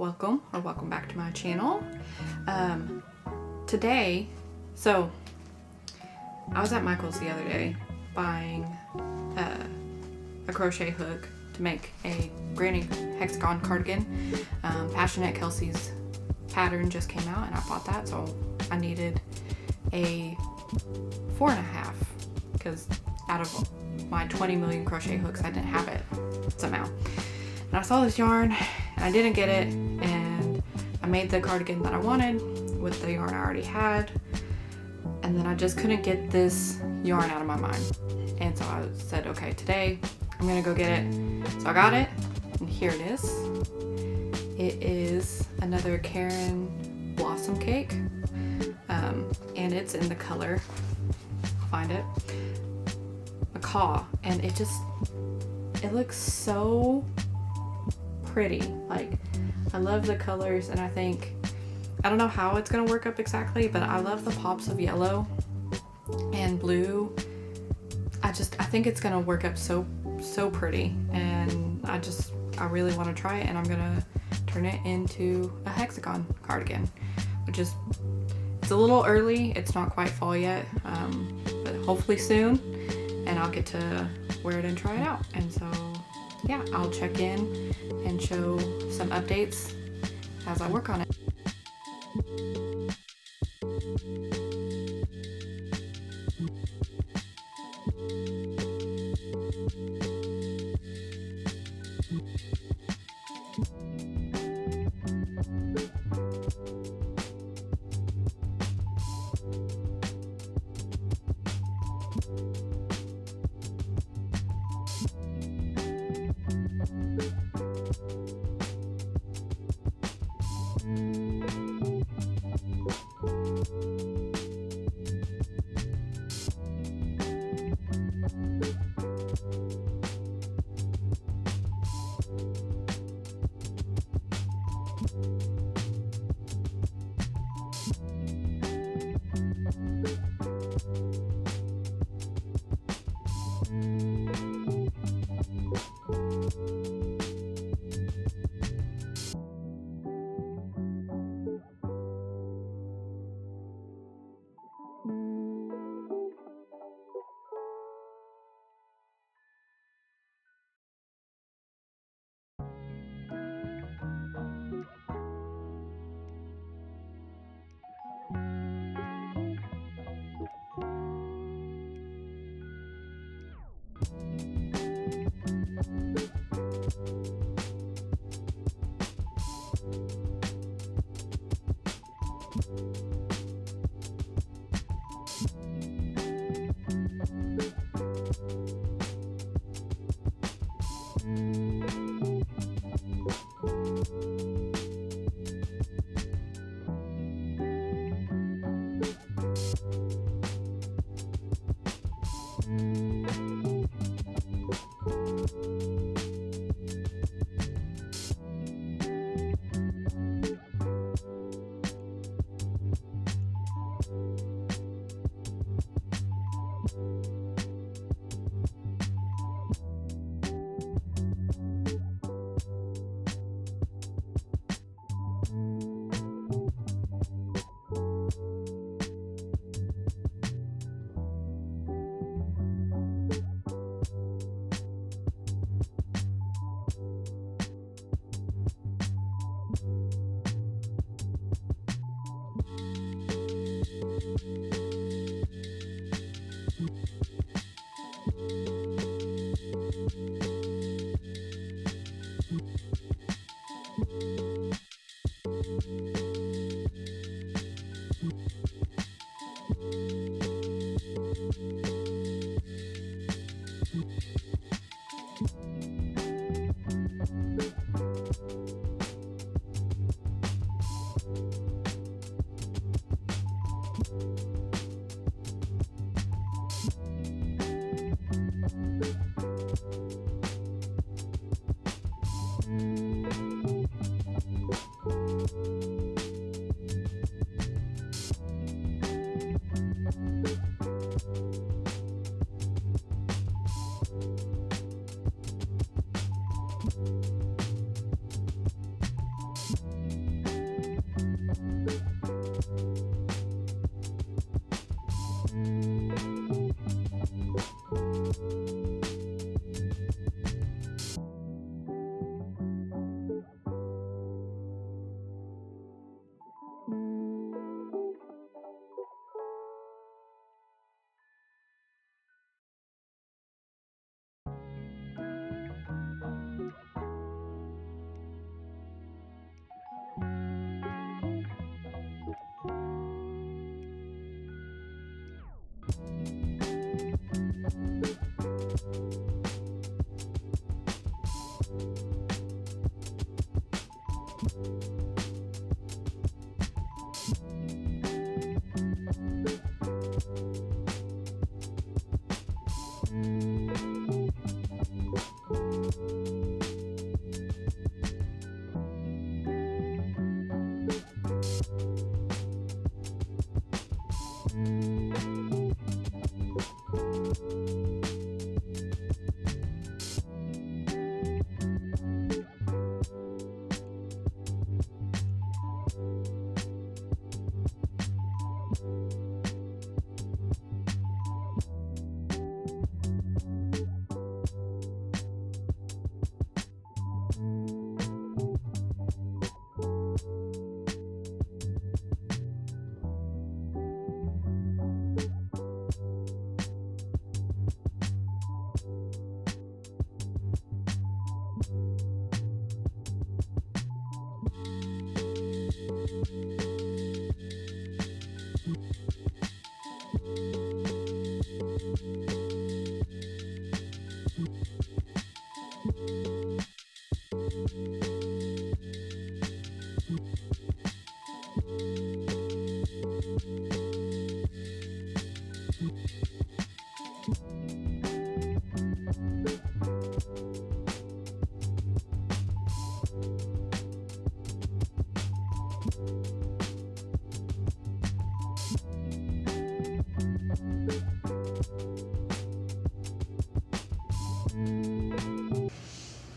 Welcome back to my channel. Today, so I was at Michael's the other day buying a crochet hook to make a granny hexagon cardigan. PassioKnit Kelsie's pattern just came out and I bought that, so I needed a 4.5 because out of my 20 million crochet hooks I didn't have it somehow. And I saw this yarn and I didn't get it, and I made the cardigan that I wanted with the yarn I already had, and then I just couldn't get this yarn out of my mind. And so I said, okay, today I'm gonna go get it. So I got it, and here it is. It is another Karen Blossom Cake, and it's in the color, I'll find it, Macaw, and it looks so pretty. Like, I love the colors, and I don't know how it's gonna work up exactly, but I love the pops of yellow and blue. I think it's gonna work up so pretty, and I really want to try it, and I'm gonna turn it into a hexagon cardigan, which is, it's a little early, it's not quite fall yet, but hopefully soon, and I'll get to wear it and try it out. And so yeah, I'll check in and show some updates as I work on it.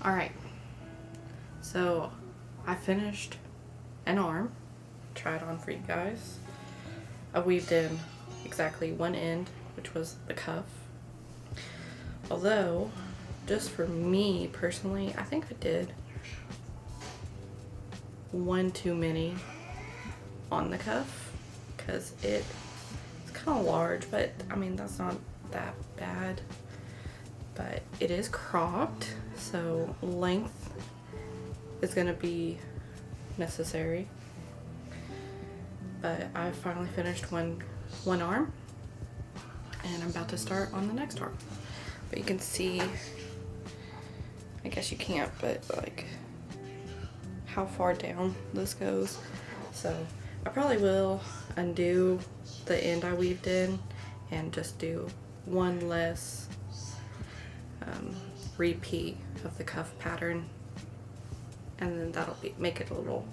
Alright, so I finished an arm, try it on for you guys. I weaved in exactly one end, which was the cuff. Although, just for me personally, I think I did one too many on the cuff, because it's kind of large, but I mean, that's not that bad. But it is cropped, so length is gonna be necessary. But I finally finished one arm, and I'm about to start on the next arm. But you can see, I guess you can't, but like how far down this goes. So I probably will undo the end I weaved in and just do one less repeat of the cuff pattern, and then that'll make it a little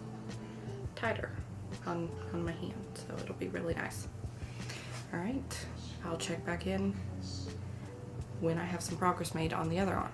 tighter on my hand, so it'll be really nice. All right, I'll check back in when I have some progress made on the other arm.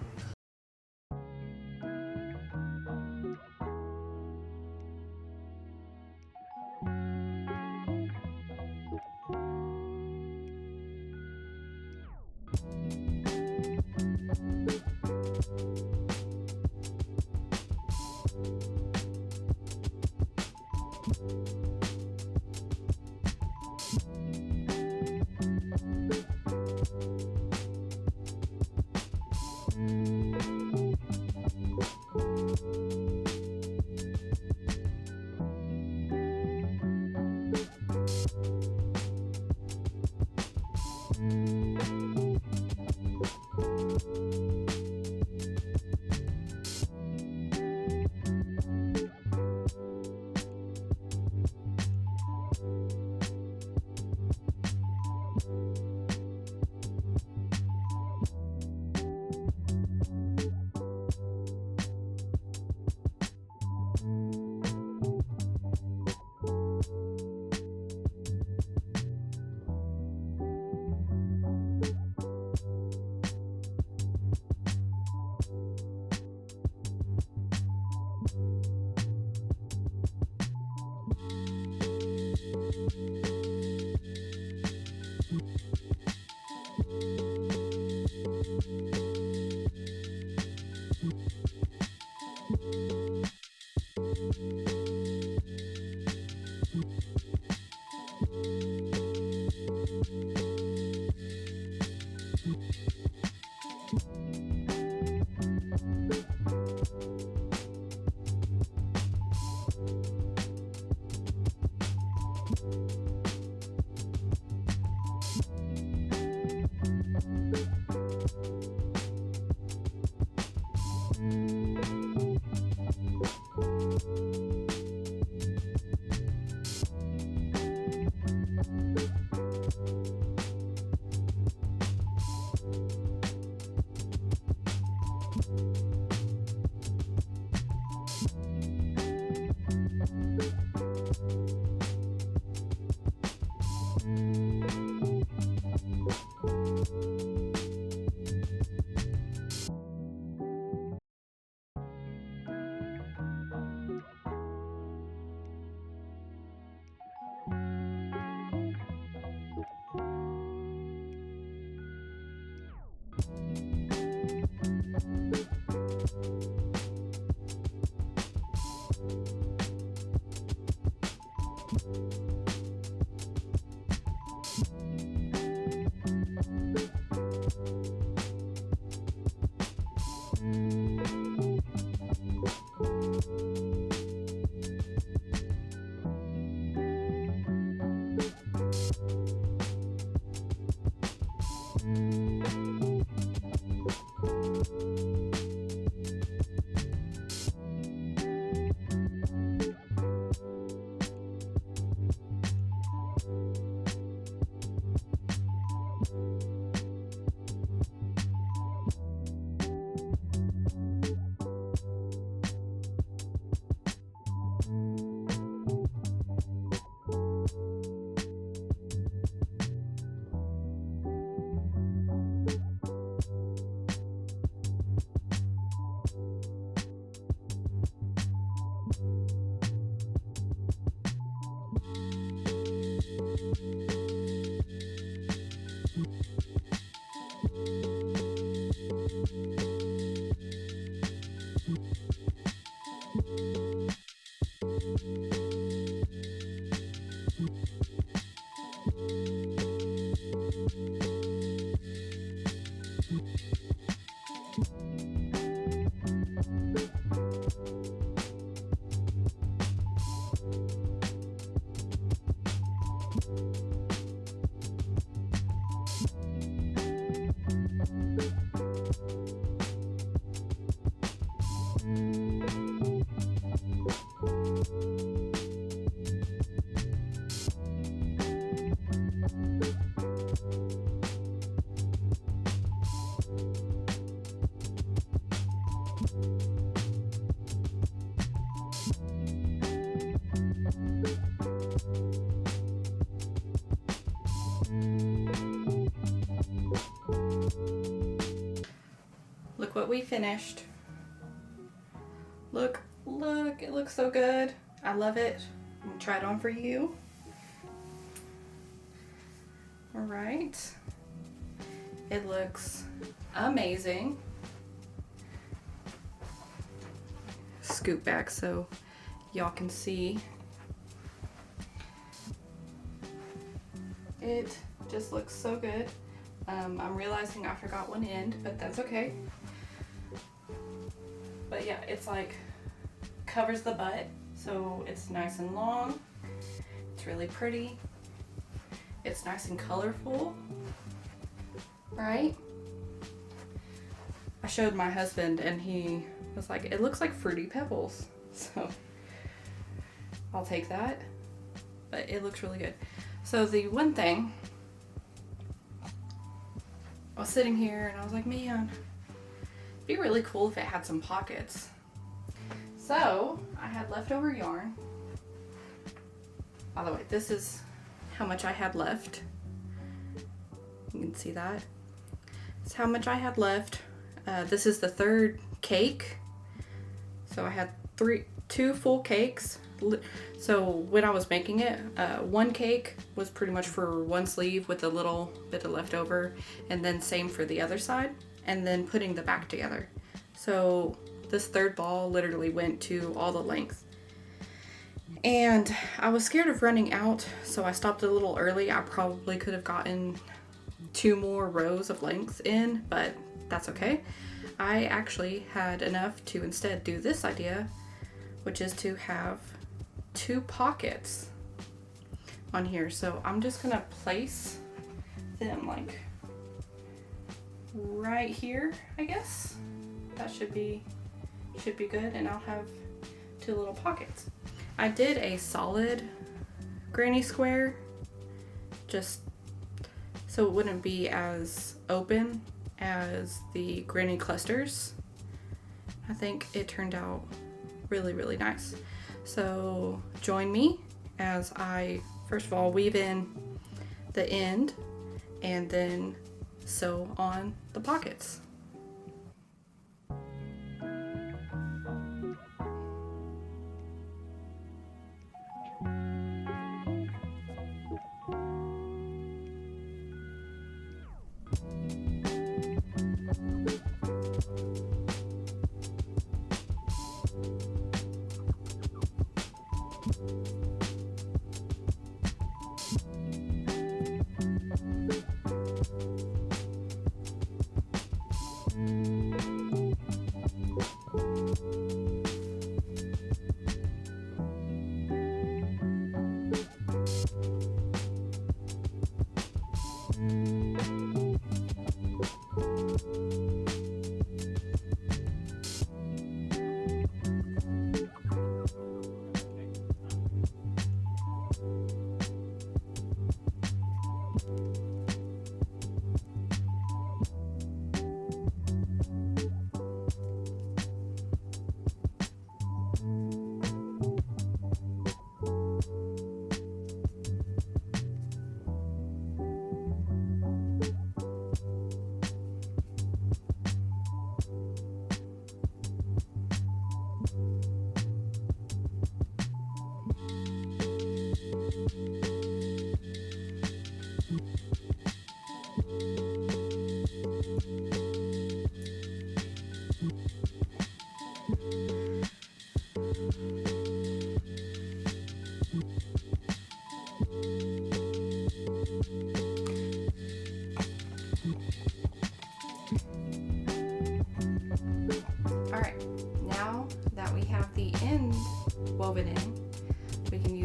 Look what we finished. Look, it looks so good. I love it. I'm gonna try it on for you. All right. It looks amazing. Scoop back so y'all can see. It just looks so good. I'm realizing I forgot one end, but that's okay. But yeah, it's like covers the butt, so it's nice and long. It's really pretty. It's nice and colorful, right? I showed my husband and he was like, it looks like Fruity Pebbles. So I'll take that, but it looks really good. So the one thing, I was sitting here and I was like, man, it'd be really cool if it had some pockets. So I had leftover yarn. By the way, this is how much I had left. You can see that. It's how much I had left. This is the third cake. So I had two full cakes. So when I was making it, one cake was pretty much for one sleeve with a little bit of leftover, and then same for the other side, and then putting the back together. So this third ball literally went to all the length. And I was scared of running out, so I stopped a little early. I probably could have gotten 2 more rows of lengths in, but that's okay. I actually had enough to instead do this idea, which is to have 2 pockets on here. So I'm just gonna place them like right here, I guess. That should be good, and I'll have 2 little pockets. I did a solid granny square just so it wouldn't be as open as the granny clusters. I think it turned out really, really nice. So join me as I first of all weave in the end and then sew on the pockets.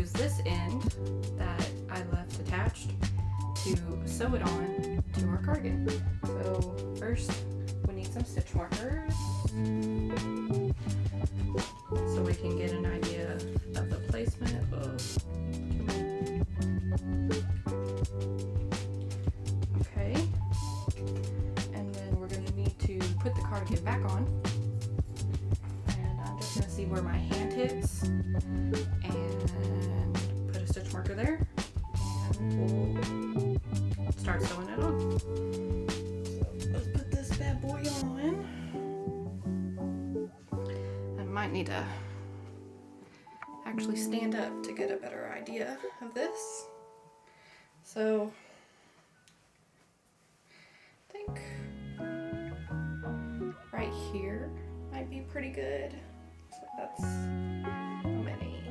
use this end that I left attached to sew it on to our cardigan. So first we need some stitch markers so we can get an idea of the placement. Okay, and then we're going to need to put the cardigan back on, and I'm just going to see where my hand hits and put a stitch marker there, and we'll start sewing it on. So let's put this bad boy on. I might need to actually stand up to get a better idea of this. So I think right here might be pretty good. So that's how many?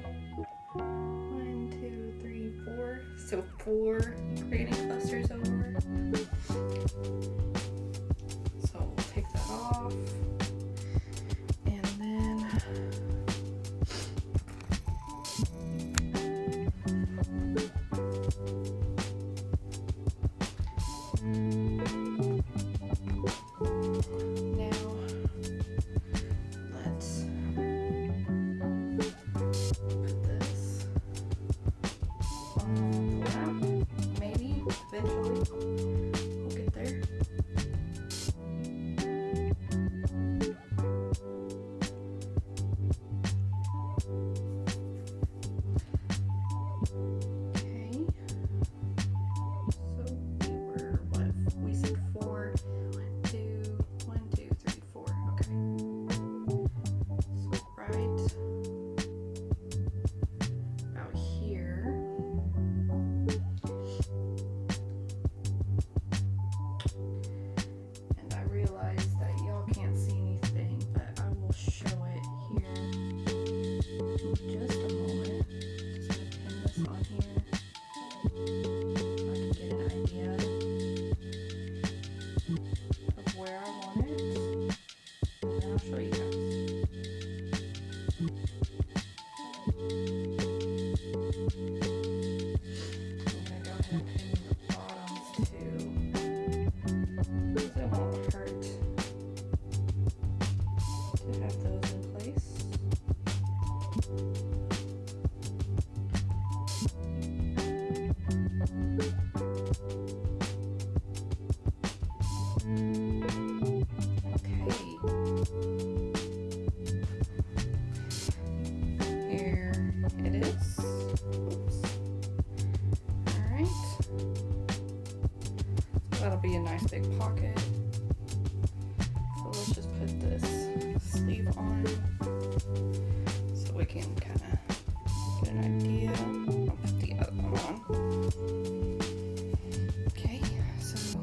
1, 2, 3, 4. So 4 creating clusters over. So we'll take that off. And then that'll be a nice big pocket. So let's just put this sleeve on so we can kind of get an idea. I'll put the other one on. Okay, so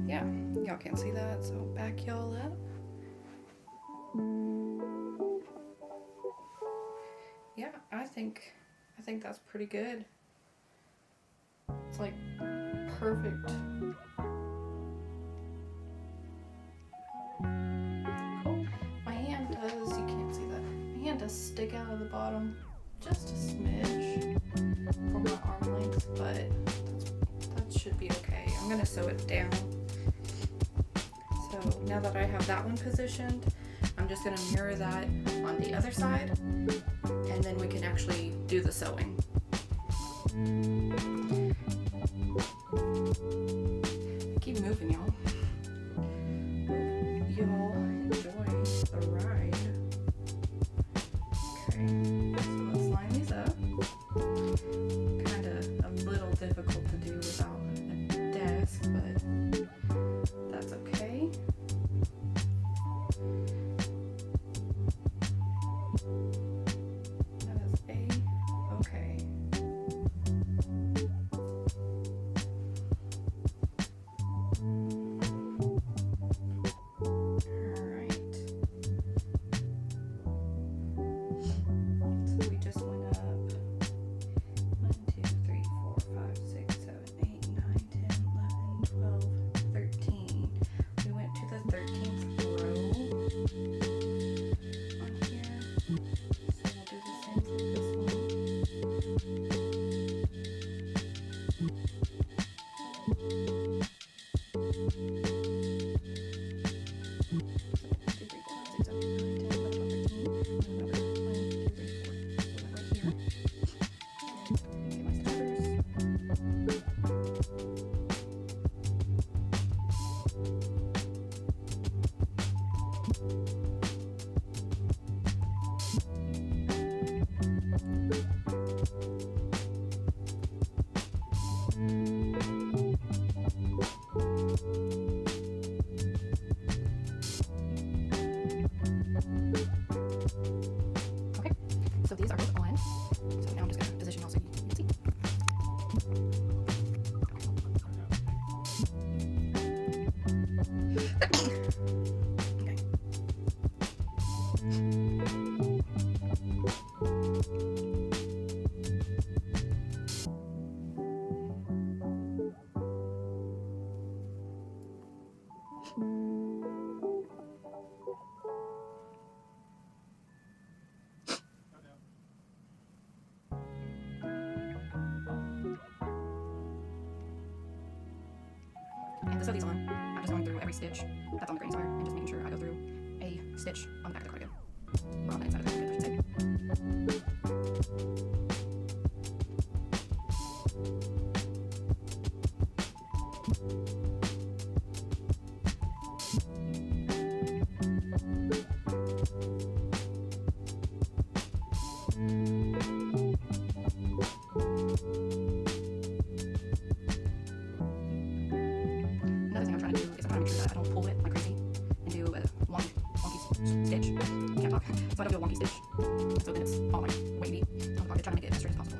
yeah, y'all can't see that, so back y'all up. Yeah, I think that's pretty good. It's like perfect. Cool. My hand does, you can't see that, my hand does stick out of the bottom just a smidge for my arm length, but that should be okay. I'm gonna sew it down. So now that I have that one positioned, I'm just gonna mirror that on the other side, and then we can actually do the sewing. Keep moving, y'all. Hope y'all enjoy the ride. Okay, so let's line these up. Kind of a little difficult to do without a desk, but that's okay. That is okay. So now I'm just going to position y'all so you can see. Okay. And to sew these on, I'm just going through every stitch that's on the granny square and just making sure I go through a stitch on the back of the cardigan. Or on the inside of the cardigan, I should say. Another thing I'm trying to do is I'm trying to make sure that I don't pull it like crazy and do a wonky stitch. Can't talk. So I don't do a wonky stitch. So then it's all like wavy on the pocket, trying to make it as straight as possible.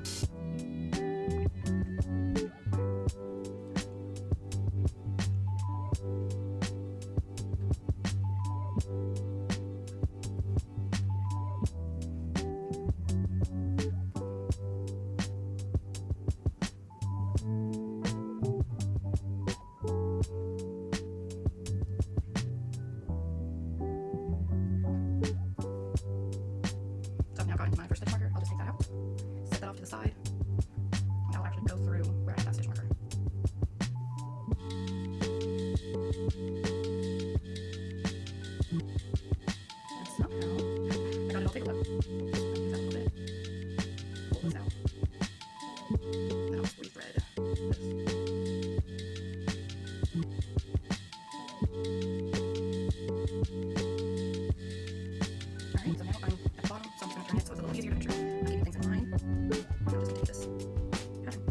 So I've now gotten my first stitch marker. I'll just take that out, set that off to the side, and I'll actually go through where I have that stitch marker. And somehow, I got it all tangled up. Use that a little bit. Pull this out. Then I'll just rethread this. Alright, so now I'm at the bottom, so I'm just going to turn it so it's a little easier to make sure I'm keeping things in line. And I'm just going to take this pattern.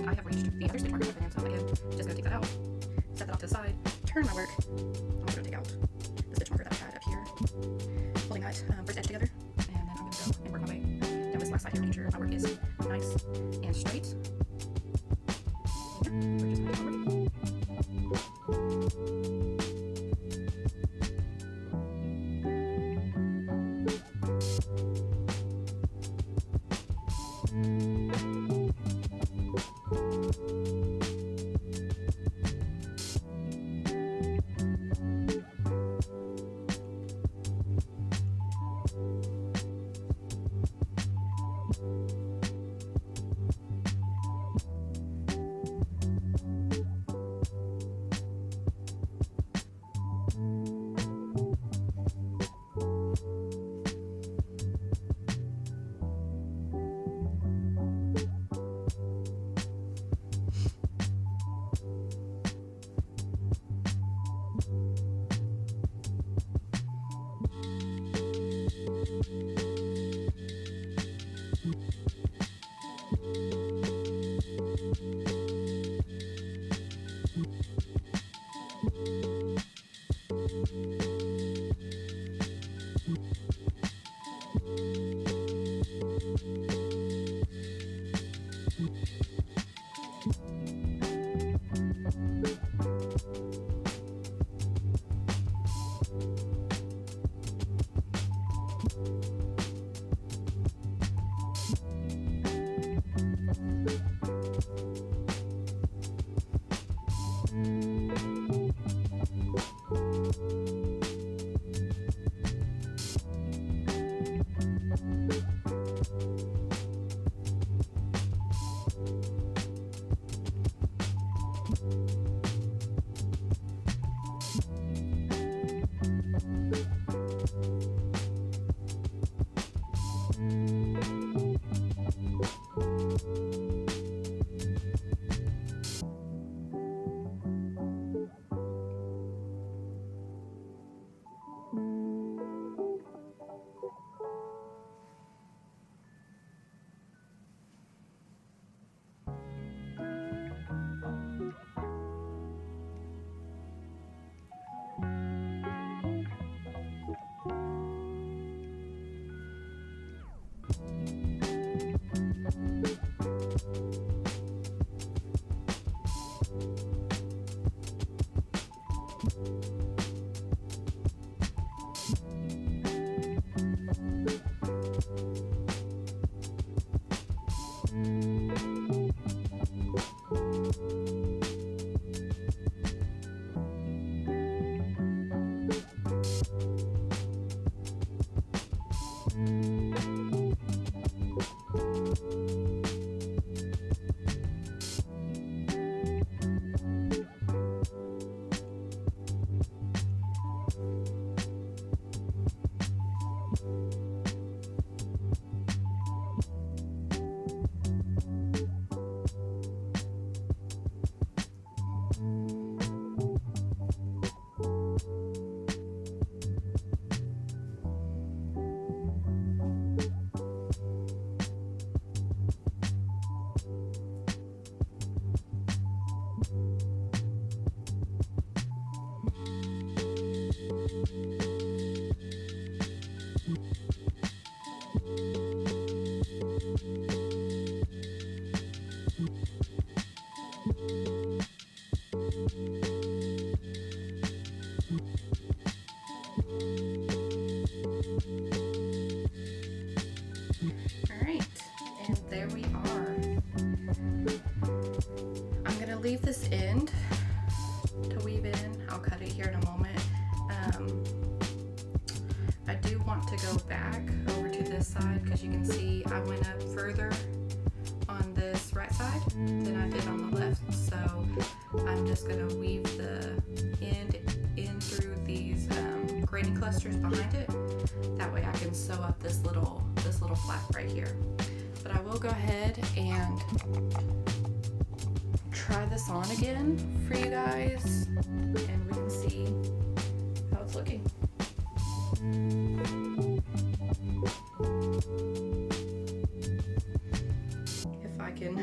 I have reached the other stitch marker I've been in, so I am just going to take that out, set that off to the side, turn my work. I'm also going to take out the stitch marker that I had up here, holding that first edge together, and then I'm going to go and work my way down this last side here, making sure my work is nice and straight. And we're just going to keep working. Leave this end to weave in. I'll cut it here in a moment. I do want to go back over to this side because you can see I went up further on this right side than I did on the left. So I'm just going to weave the end in through these grading clusters behind it. That way I can sew up this little flap right here. But I will go ahead and try this on again for you guys and we can see how it's looking. If I can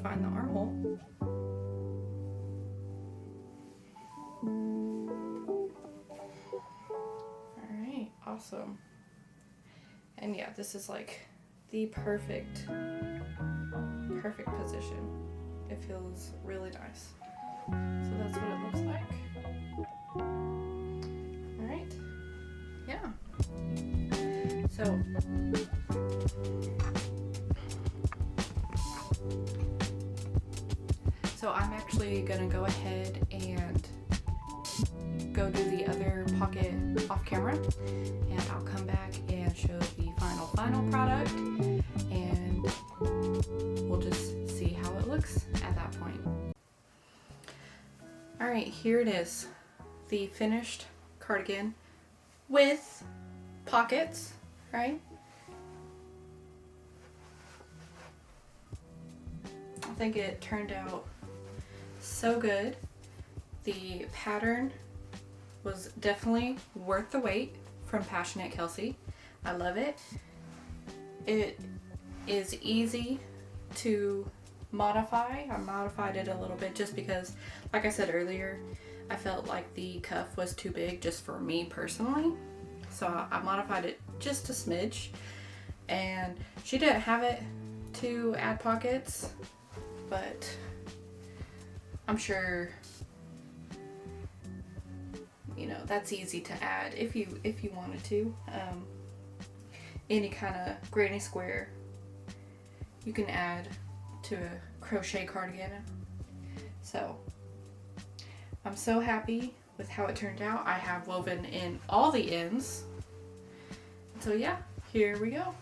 find the armhole. Alright, awesome. And yeah, this is like the perfect position. It feels really nice. So that's what it looks like. Alright. Yeah. So I'm actually gonna go ahead and go do the other pocket off camera, and I'll come back and show the final product, and we'll just see how it looks at that point. Alright, here it is, the finished cardigan with pockets, right? I think it turned out so good. The pattern was definitely worth the wait from PassioKnit Kelsie. I love it. It is easy to modify. I modified it a little bit just because, like I said earlier, I felt like the cuff was too big just for me personally. So I modified it just a smidge, and she didn't have it to add pockets, but I'm sure, you know, that's easy to add if you wanted to. Any kind of granny square you can add to a crochet cardigan. So I'm so happy with how it turned out. I have woven in all the ends. So yeah, here we go.